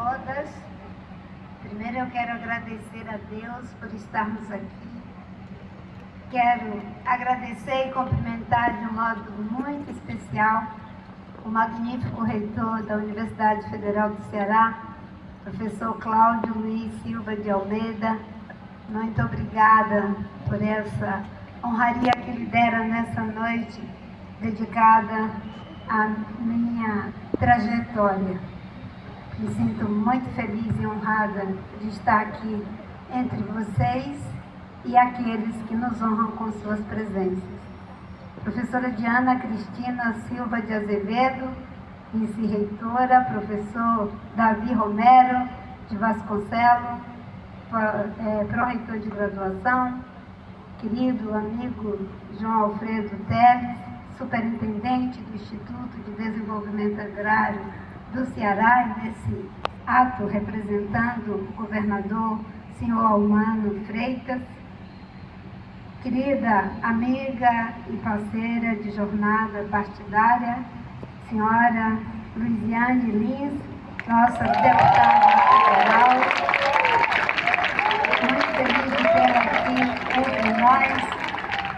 todas. Primeiro eu quero agradecer a Deus por estarmos aqui. Quero agradecer e cumprimentar de um modo muito especial o magnífico reitor da Universidade Federal do Ceará, professor Cláudio Luiz Silva de Almeida. Muito obrigada por essa honraria que lhe deram nessa noite dedicada à minha trajetória. Me sinto muito feliz e honrada de estar aqui entre vocês e aqueles que nos honram com suas presenças. Professora Diana Cristina Silva de Azevedo, vice-reitora, professor Davi Romero de Vasconcelos, pró-reitor de graduação, querido amigo João Alfredo Teles, superintendente do Instituto de Desenvolvimento Agrário do Ceará, e nesse ato representando o governador, senhor Almano Freitas, querida amiga e parceira de jornada partidária, senhora Luiziane Lins, nossa deputada federal, muito feliz de tê-la aqui entre nós,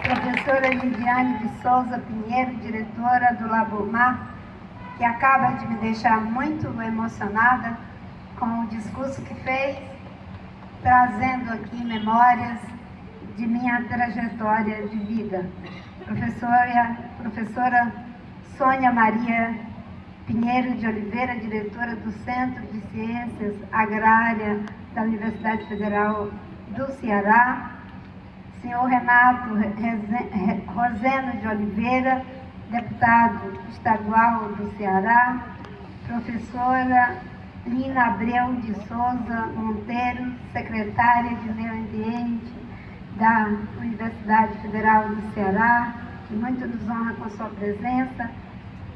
professora Lidiane de Souza Pinheiro, diretora do Labomar, que acaba de me deixar muito emocionada com o discurso que fez, trazendo aqui memórias de minha trajetória de vida. Professora Sônia Maria Pinheiro de Oliveira, diretora do Centro de Ciências Agrárias da Universidade Federal do Ceará, senhor Renato Roseno de Oliveira, deputado estadual do Ceará, professora Lina Abreu de Souza Monteiro, secretária de Meio Ambiente da Universidade Federal do Ceará, que muito nos honra com sua presença.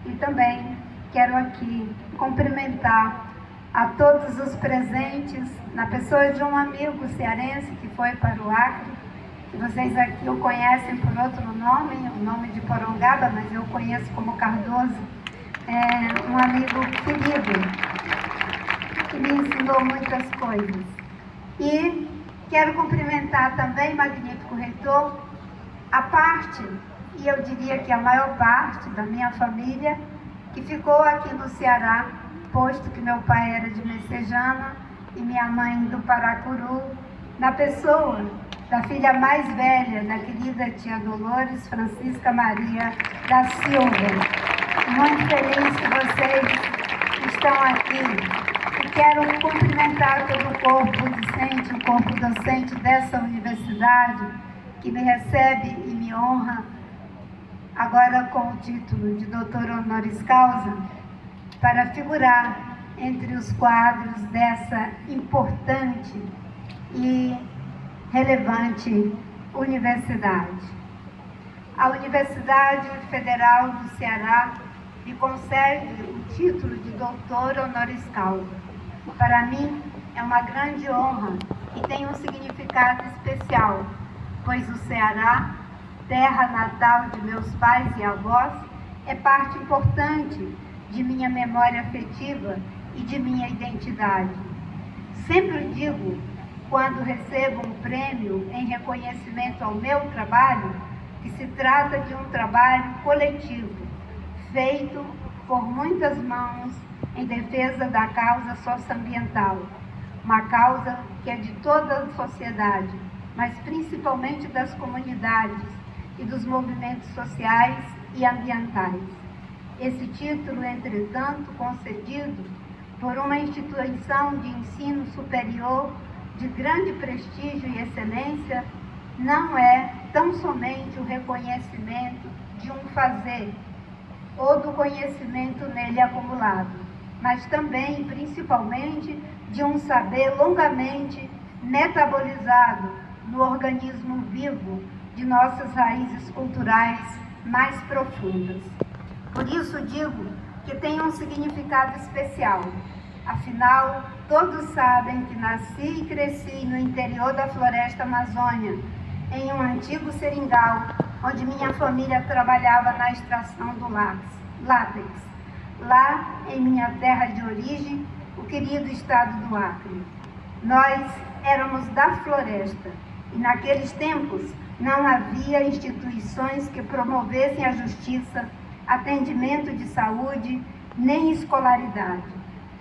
E também quero aqui cumprimentar a todos os presentes, na pessoa de um amigo cearense que foi para o Acre, que vocês aqui o conhecem por outro nome, o nome de Porongaba, mas eu conheço como Cardoso. É um amigo querido, que me ensinou muitas coisas. E quero cumprimentar também, magnífico reitor, a parte, e eu diria que a maior parte da minha família, que ficou aqui no Ceará, posto que meu pai era de Messejana e minha mãe do Paracuru, na pessoa da filha mais velha, da querida tia Dolores Francisca Maria da Silva. Muito feliz que vocês estão aqui. E quero cumprimentar todo o corpo docente dessa universidade, que me recebe e me honra, agora com o título de doutor honoris causa, para figurar entre os quadros dessa importante e relevante universidade. A Universidade Federal do Ceará me concede o título de doutor honoris causa. Para mim é uma grande honra e tem um significado especial, pois o Ceará, terra natal de meus pais e avós, é parte importante de minha memória afetiva e de minha identidade. Sempre digo, quando recebo um prêmio em reconhecimento ao meu trabalho, que se trata de um trabalho coletivo, feito por muitas mãos em defesa da causa socioambiental, uma causa que é de toda a sociedade, mas principalmente das comunidades e dos movimentos sociais e ambientais. Esse título, entretanto, concedido por uma instituição de ensino superior de grande prestígio e excelência, não é tão somente o reconhecimento de um fazer ou do conhecimento nele acumulado, mas também, principalmente, de um saber longamente metabolizado no organismo vivo de nossas raízes culturais mais profundas. Por isso digo que tem um significado especial. Afinal, todos sabem que nasci e cresci no interior da floresta amazônica, em um antigo seringal, onde minha família trabalhava na extração do látex. Lá, em minha terra de origem, o querido estado do Acre. Nós éramos da floresta e naqueles tempos não havia instituições que promovessem a justiça, atendimento de saúde, nem escolaridade.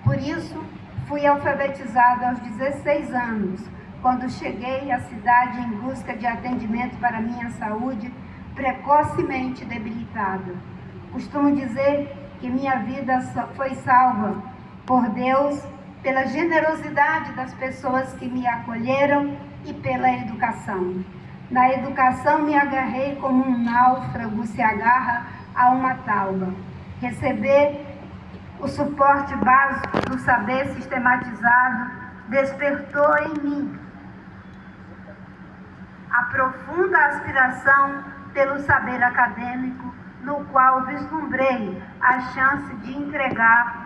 Por isso, fui alfabetizada aos 16 anos, quando cheguei à cidade em busca de atendimento para minha saúde, precocemente debilitada. Costumo dizer que minha vida foi salva por Deus, pela generosidade das pessoas que me acolheram e pela educação. Na educação me agarrei como um náufrago se agarra a uma tauba. Receber o suporte básico do saber sistematizado despertou em mim a profunda aspiração pelo saber acadêmico, no qual vislumbrei a chance de entregar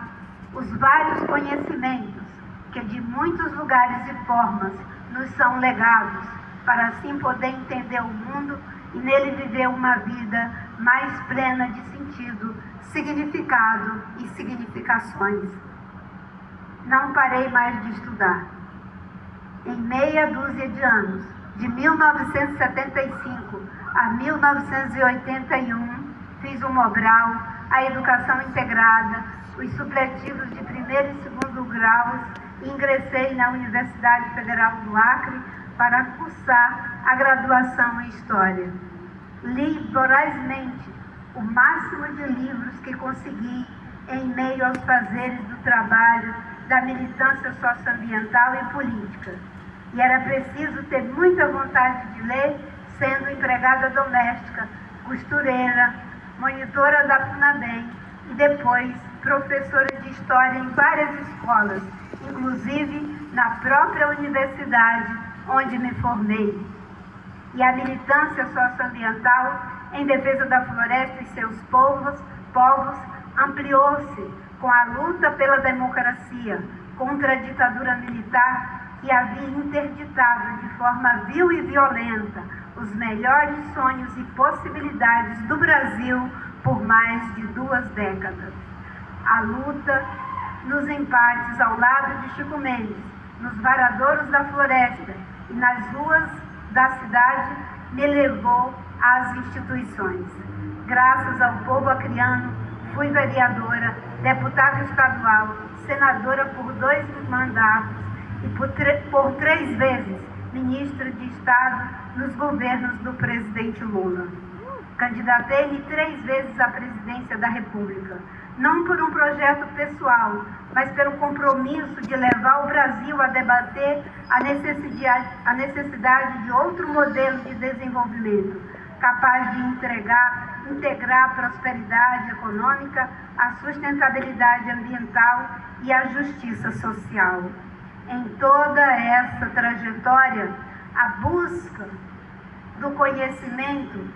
os vários conhecimentos que de muitos lugares e formas nos são legados, para assim poder entender o mundo e nele viver uma vida mais plena de sentido, significado e significações. Não parei mais de estudar. Em meia dúzia de anos, de 1975 a 1981, fiz o Mobral, a educação integrada, os supletivos de primeiro e segundo graus e ingressei na Universidade Federal do Acre para cursar a graduação em História. Li vorazmente o máximo de livros que consegui em meio aos fazeres do trabalho, da militância socioambiental e política. E era preciso ter muita vontade de ler, sendo empregada doméstica, costureira, monitora da FUNABEM e depois professora de História em várias escolas, inclusive na própria universidade onde me formei. E a militância socioambiental em defesa da floresta e seus povos ampliou-se com a luta pela democracia, contra a ditadura militar que havia interditado de forma vil e violenta os melhores sonhos e possibilidades do Brasil por mais de 2 décadas. A luta nos empates ao lado de Chico Mendes, nos varadouros da floresta e nas ruas da cidade me levou às instituições. Graças ao povo acreano, fui vereadora, deputada estadual, senadora por 2 mandatos e por 3 vezes ministra de Estado nos governos do presidente Lula. Candidatei-me 3 vezes à presidência da República, não por um projeto pessoal, mas pelo compromisso de levar o Brasil a debater a necessidade de outro modelo de desenvolvimento, capaz de integrar a prosperidade econômica, a sustentabilidade ambiental e a justiça social. Em toda essa trajetória, a busca do conhecimento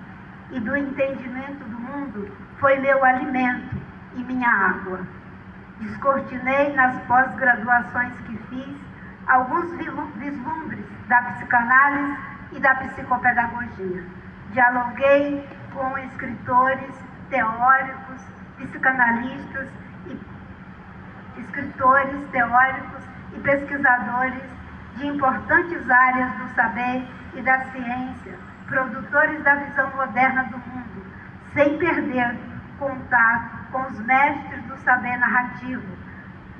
e do entendimento do mundo foi meu alimento e minha água. Descortinei nas pós-graduações que fiz alguns vislumbres da psicanálise e da psicopedagogia. Dialoguei com escritores, teóricos, psicanalistas e pesquisadores de importantes áreas do saber e da ciência, produtores da visão moderna do mundo, sem perder contato com os mestres do saber narrativo,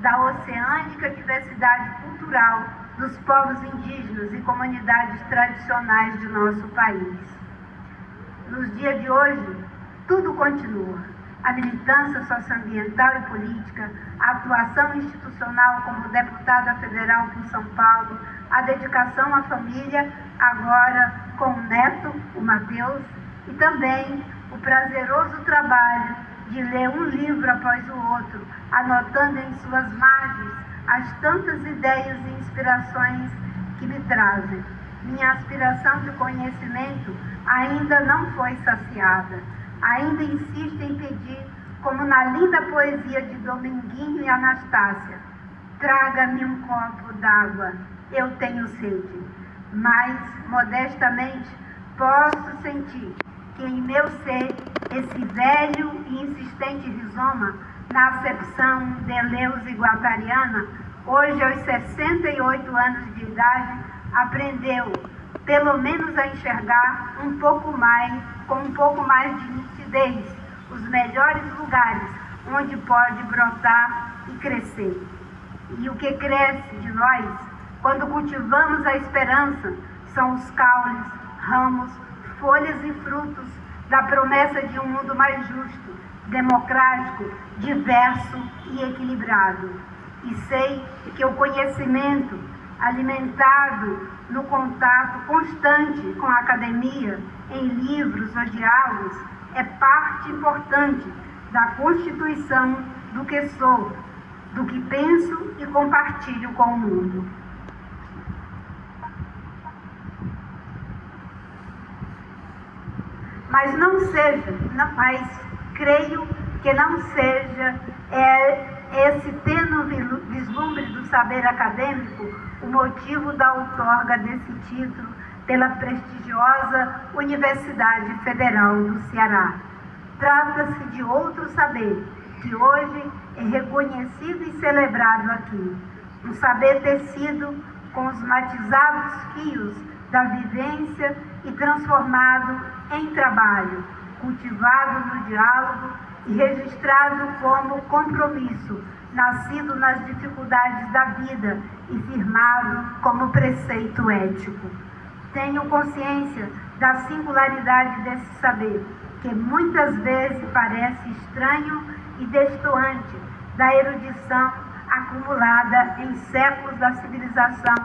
da oceânica diversidade cultural dos povos indígenas e comunidades tradicionais de nosso país. Nos dias de hoje, tudo continua. A militância socioambiental e política, a atuação institucional como deputada federal por São Paulo, a dedicação à família, agora com o neto, o Mateus, e também o prazeroso trabalho de ler um livro após o outro, anotando em suas margens as tantas ideias e inspirações que me trazem. Minha aspiração de conhecimento ainda não foi saciada. Ainda insisto em pedir, como na linda poesia de Dominguinho e Anastácia: traga-me um copo d'água, eu tenho sede. Mas, modestamente, posso sentir que em meu ser, esse velho e insistente rizoma na acepção de Deleuze e Guattariana, hoje aos 68 anos de idade, aprendeu pelo menos a enxergar com um pouco mais de nitidez os melhores lugares onde pode brotar e crescer. E o que cresce de nós, quando cultivamos a esperança, são os caules, ramos, folhas e frutos da promessa de um mundo mais justo, democrático, diverso e equilibrado. E sei que o conhecimento, alimentado no contato constante com a academia, em livros ou diálogos, é parte importante da constituição do que sou, do que penso e compartilho com o mundo. Mas creio que não seja esse tênue vislumbre do saber acadêmico o motivo da outorga desse título pela prestigiosa Universidade Federal do Ceará. Trata-se de outro saber, que hoje é reconhecido e celebrado aqui. Um saber tecido com os matizados fios da vivência e transformado em trabalho, cultivado no diálogo e registrado como compromisso, nascido nas dificuldades da vida e firmado como preceito ético. Tenho consciência da singularidade desse saber, que muitas vezes parece estranho e destoante da erudição acumulada em séculos da civilização,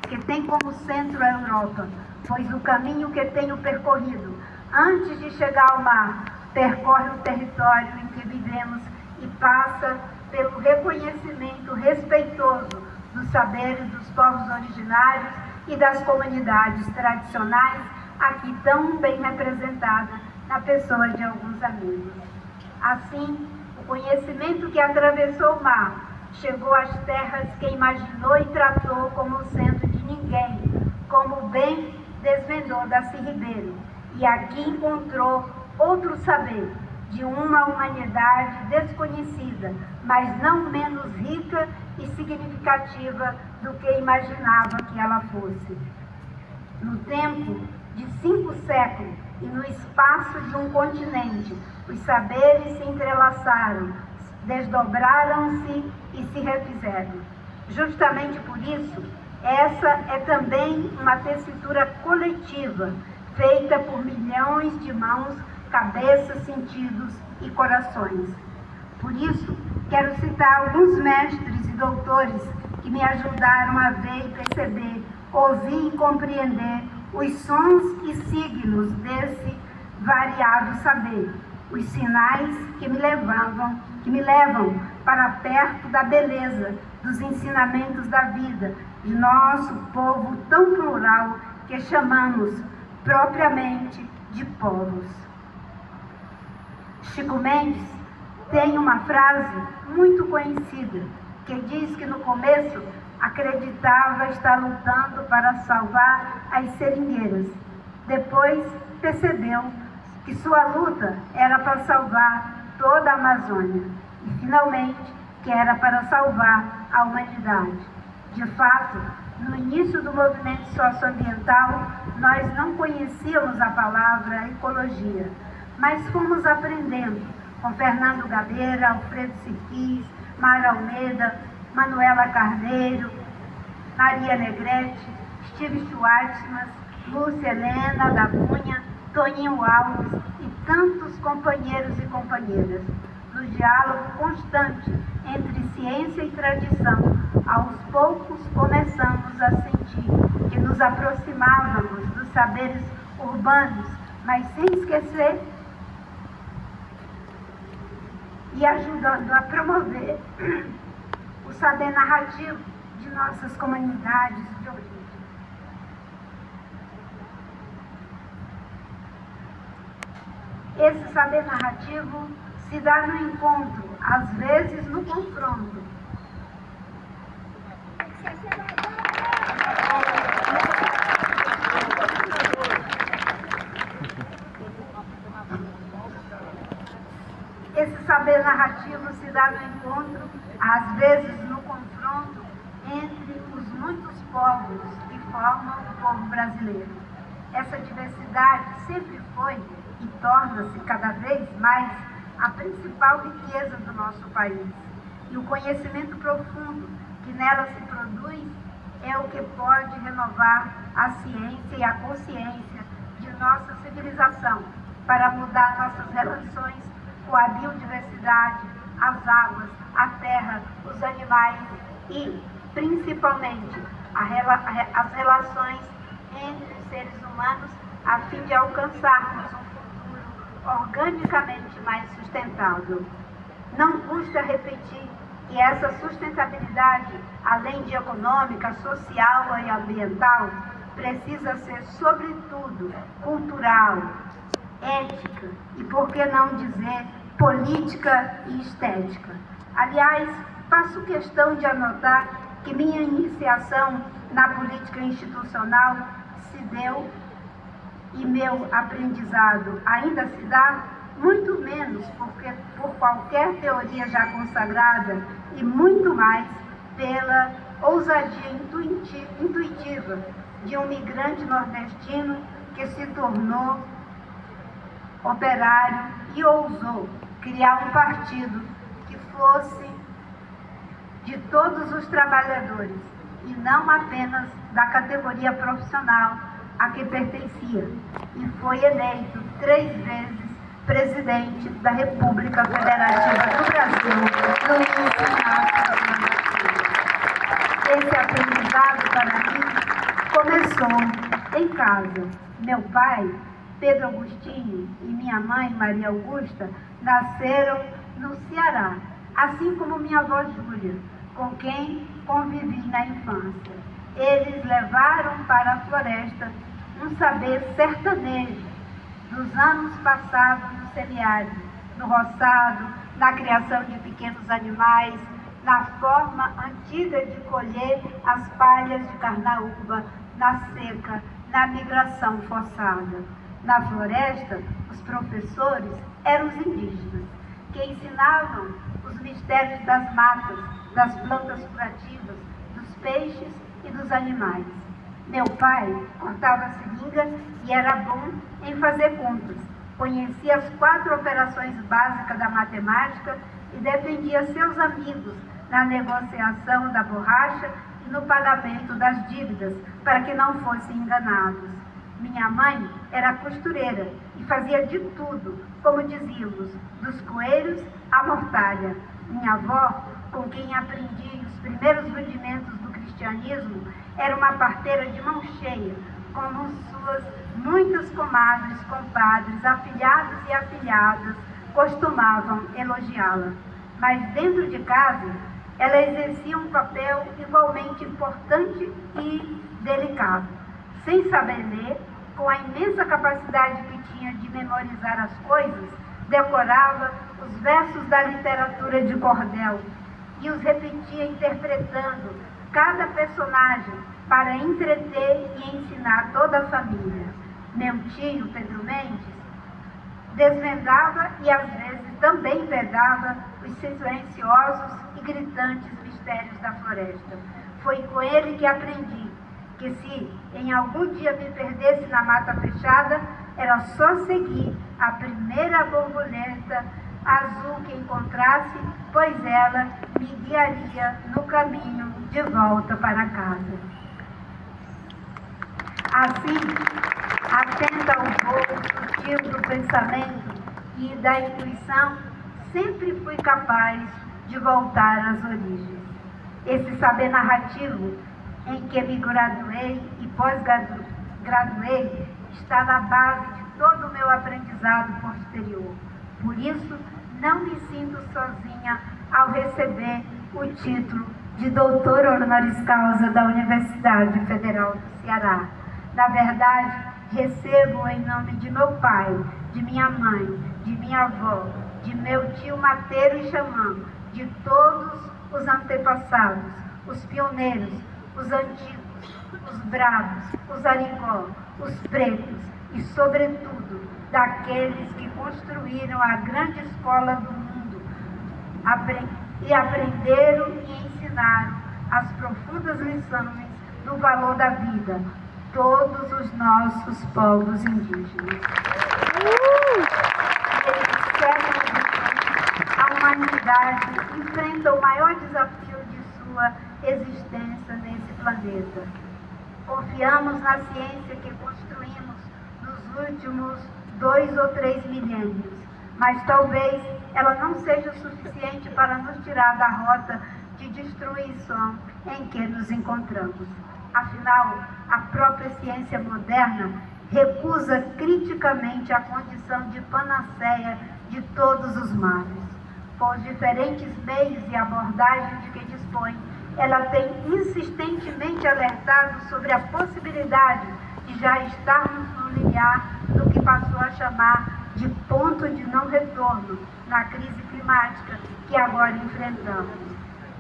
que tem como centro a Europa, pois o caminho que tenho percorrido antes de chegar ao mar percorre o território em que vivemos e passa pelo reconhecimento respeitoso dos saberes dos povos originários e das comunidades tradicionais, aqui tão bem representadas na pessoa de alguns amigos. Assim, o conhecimento que atravessou o mar chegou às terras que imaginou e tratou como o centro de ninguém, como bem desvendou Darcy Ribeiro, e aqui encontrou outro saber de uma humanidade desconhecida, mas não menos rica e significativa do que imaginava que ela fosse. No tempo de 5 séculos e no espaço de um continente, os saberes se entrelaçaram, desdobraram-se e se refizeram. Justamente por isso, essa é também uma tessitura coletiva, feita por milhões de mãos, cabeças, sentidos e corações. Por isso, quero citar alguns mestres e doutores que me ajudaram a ver e perceber, ouvir e compreender os sons e signos desse variado saber, os sinais que me levam para perto da beleza dos ensinamentos da vida de nosso povo tão plural que chamamos propriamente de povos. Chico Mendes tem uma frase muito conhecida que diz que no começo acreditava estar lutando para salvar as seringueiras. Depois percebeu que sua luta era para salvar toda a Amazônia e finalmente que era para salvar a humanidade. De fato, no início do movimento socioambiental, nós não conhecíamos a palavra ecologia, mas fomos aprendendo com Fernando Gabeira, Alfredo Sirquis, Mara Almeida, Manuela Carneiro, Maria Negrete, Steve Schwartzman, Lúcia Helena da Cunha, Toninho Alves e tantos companheiros e companheiras. No diálogo constante entre ciência e tradição, aos poucos começamos a sentir que nos aproximávamos dos saberes urbanos, mas sem esquecer e ajudando a promover o saber narrativo de nossas comunidades de origem. Esse saber narrativo se dá no encontro, às vezes no confronto. Esse saber narrativo se dá no encontro, às vezes no confronto, entre os muitos povos que formam o povo brasileiro. Essa diversidade sempre foi e torna-se cada vez mais a principal riqueza do nosso país. E o conhecimento profundo que nela se produz é o que pode renovar a ciência e a consciência de nossa civilização para mudar nossas relações com a biodiversidade, as águas, a terra, os animais e, principalmente, as relações entre os seres humanos a fim de alcançarmos um futuro organicamente mais sustentável. Não custa repetir que essa sustentabilidade, além de econômica, social e ambiental, precisa ser, sobretudo, cultural, ética e, por que não dizer, política e estética. Aliás, faço questão de anotar que minha iniciação na política institucional se deu e meu aprendizado ainda se dá muito menos por qualquer teoria já consagrada e muito mais pela ousadia intuitiva de um migrante nordestino que se tornou operário e ousou criar um partido que fosse de todos os trabalhadores e não apenas da categoria profissional a que pertencia, e foi eleito 3 vezes presidente da República Federativa do Brasil no início de Esse aprendizado para mim começou em casa. Meu pai, Pedro Agostinho, e minha mãe, Maria Augusta, nasceram no Ceará, assim como minha avó Júlia, com quem convivi na infância. Eles levaram para a floresta um saber sertanejo dos anos passados no semiárido, no roçado, na criação de pequenos animais, na forma antiga de colher as palhas de carnaúba, na seca, na migração forçada. Na floresta, os professores eram os indígenas, que ensinavam os mistérios das matas, das plantas curativas, dos peixes e dos animais. Meu pai cortava seringa e era bom em fazer contas. Conhecia as 4 operações básicas da matemática e defendia seus amigos na negociação da borracha e no pagamento das dívidas, para que não fossem enganados. Minha mãe era costureira e fazia de tudo, como dizíamos, dos coelhos à mortalha. Minha avó, com quem aprendi os primeiros rudimentos do cristianismo, era uma parteira de mão cheia, como suas muitas comadres, compadres, afilhados e afilhadas costumavam elogiá-la. Mas dentro de casa, ela exercia um papel igualmente importante e delicado. Sem saber ler, com a imensa capacidade que tinha de memorizar as coisas, decorava os versos da literatura de cordel e os repetia interpretando cada personagem para entreter e ensinar toda a família. Meu tio, Pedro Mendes, desvendava e às vezes também vedava os silenciosos e gritantes mistérios da floresta. Foi com ele que aprendi que se em algum dia me perdesse na mata fechada, era só seguir a primeira borboleta azul que encontrasse, pois ela me guiaria no caminho de volta para casa. Assim, atenta ao voo sutil do pensamento e da intuição, sempre fui capaz de voltar às origens. Esse saber narrativo em que me graduei e pós-graduei está na base de todo o meu aprendizado posterior. Por isso, não me sinto sozinha ao receber o título de doutora honoris causa da Universidade Federal do Ceará. Na verdade, recebo em nome de meu pai, de minha mãe, de minha avó, de meu tio mateiro e xamã, de todos os antepassados, os pioneiros, os antigos, os bravos, os arigó, os pretos e, sobretudo, daqueles que construíram a grande escola do mundo, e aprenderam e ensinaram as profundas lições do valor da vida, todos os nossos povos indígenas. Nesse século XXI, a humanidade enfrenta o maior desafio de sua existência nesse planeta. Confiamos na ciência que construímos nos últimos 2 ou 3 milênios, mas talvez ela não seja o suficiente para nos tirar da rota de destruição em que nos encontramos. Afinal, a própria ciência moderna recusa criticamente a condição de panaceia de todos os males. Com os diferentes meios e abordagens de que dispõe, ela tem insistentemente alertado sobre a possibilidade de já estarmos no limiar do que passou a chamar de ponto de não retorno na crise climática que agora enfrentamos.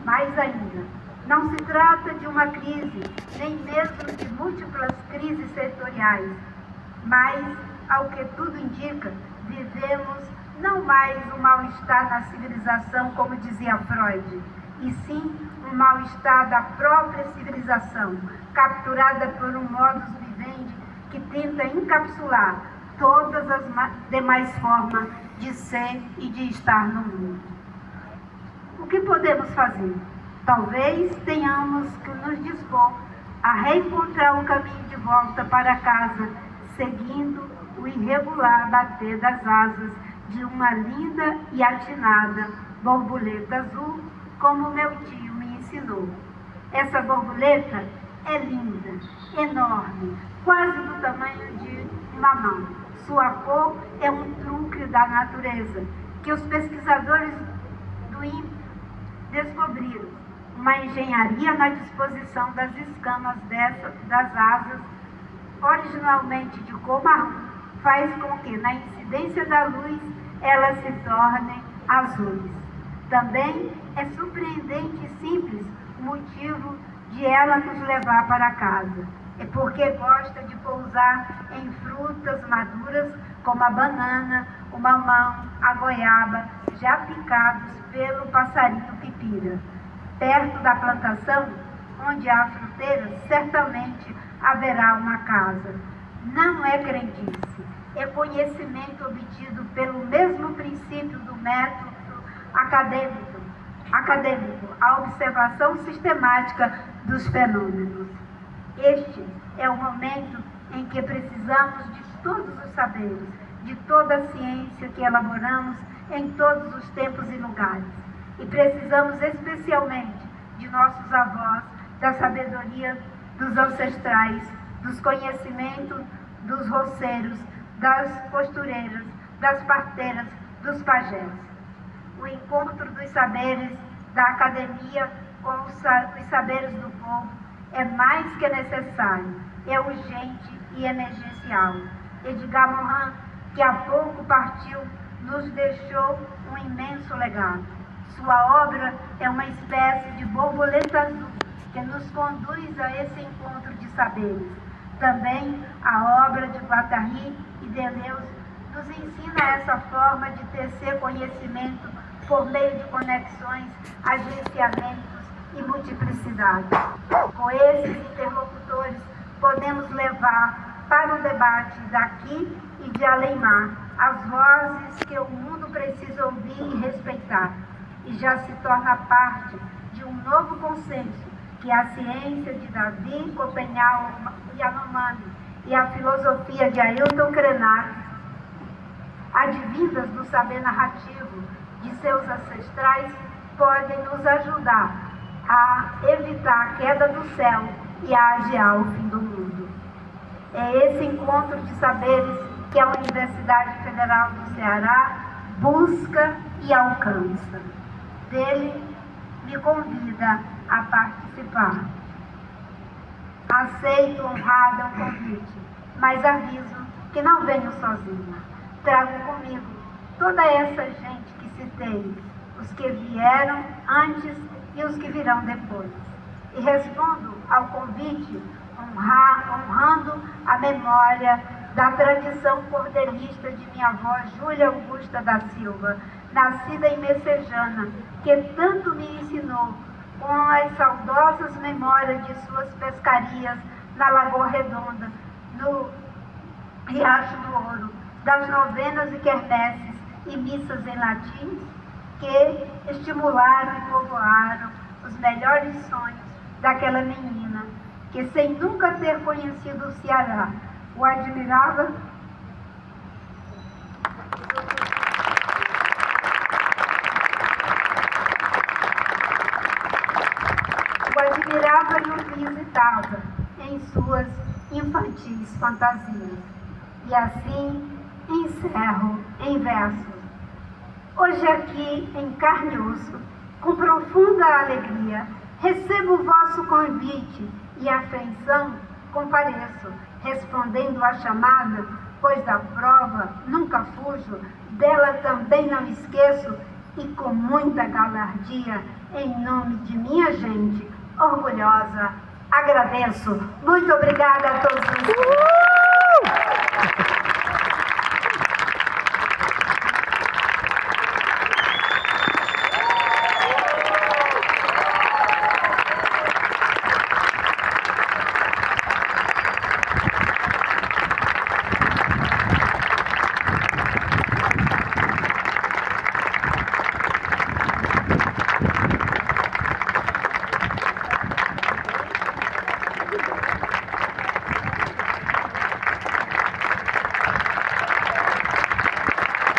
Mais ainda, não se trata de uma crise, nem mesmo de múltiplas crises setoriais, mas, ao que tudo indica, vivemos não mais um mal-estar na civilização, como dizia Freud, e sim um mal-estar da própria civilização, capturada por um modus vivendi que tenta encapsular todas as demais formas de ser e de estar no mundo. O que podemos fazer? Talvez tenhamos que nos dispor a reencontrar o caminho de volta para casa, seguindo o irregular bater das asas de uma linda e atinada borboleta azul, como meu tio me ensinou. Essa borboleta é linda, enorme, quase do tamanho de uma mão. Sua cor é um truque da natureza, que os pesquisadores do INPE descobriram. Uma engenharia na disposição das escamas das asas, originalmente de cor marrom, faz com que, na incidência da luz, elas se tornem azuis. Também é surpreendente e simples o motivo de ela nos levar para casa. É porque gosta de pousar em frutas maduras como a banana, o mamão, a goiaba, já picados pelo passarinho pipira. Perto da plantação, onde há fruteiras, certamente haverá uma casa. Não é crendice, é conhecimento obtido pelo mesmo princípio do método acadêmico, a observação sistemática dos fenômenos. Este é o momento em que precisamos de todos os saberes, de toda a ciência que elaboramos em todos os tempos e lugares. E precisamos especialmente de nossos avós, da sabedoria dos ancestrais, dos conhecimentos dos roceiros, das costureiras, das parteiras, dos pajés. O encontro dos saberes da academia com os saberes do povo é mais que necessário, é urgente e emergencial. Edgar Morin, que há pouco partiu, nos deixou um imenso legado. Sua obra é uma espécie de borboleta azul que nos conduz a esse encontro de saberes. Também a obra de Guattari e Deleuze nos ensina essa forma de tecer conhecimento por meio de conexões, agenciamentos e multiplicidade. Com esses interlocutores, podemos levar para o debate daqui e de além-mar as vozes que o mundo precisa ouvir e respeitar, e já se torna parte de um novo consenso que a ciência de Davi Copenhague Yanomami e a filosofia de Ailton Krenak, advindas do saber narrativo de seus ancestrais, podem nos ajudar a evitar a queda do céu e a adiar o fim do mundo. É esse encontro de saberes que a Universidade Federal do Ceará busca e alcança. Dele me convida a participar. Aceito honrada o convite, mas aviso que não venho sozinha. Trago comigo toda essa gente que citei, os que vieram antes e os que virão depois. E respondo ao convite honrando a memória da tradição cordelista de minha avó Júlia Augusta da Silva, nascida em Messejana, que tanto me ensinou com as saudosas memórias de suas pescarias na Lagoa Redonda, no Riacho do Ouro, das novenas e quermesses e missas em latim, que estimularam e povoaram os melhores sonhos daquela menina, que sem nunca ter conhecido o Ceará, o admirava e o visitava em suas infantis fantasias. E assim encerro em versos. Hoje aqui, em carne e osso, com profunda alegria, recebo o vosso convite e afeição compareço, respondendo à chamada, pois da prova nunca fujo, dela também não esqueço, e com muita galardia, em nome de minha gente orgulhosa, agradeço. Muito obrigada a todos.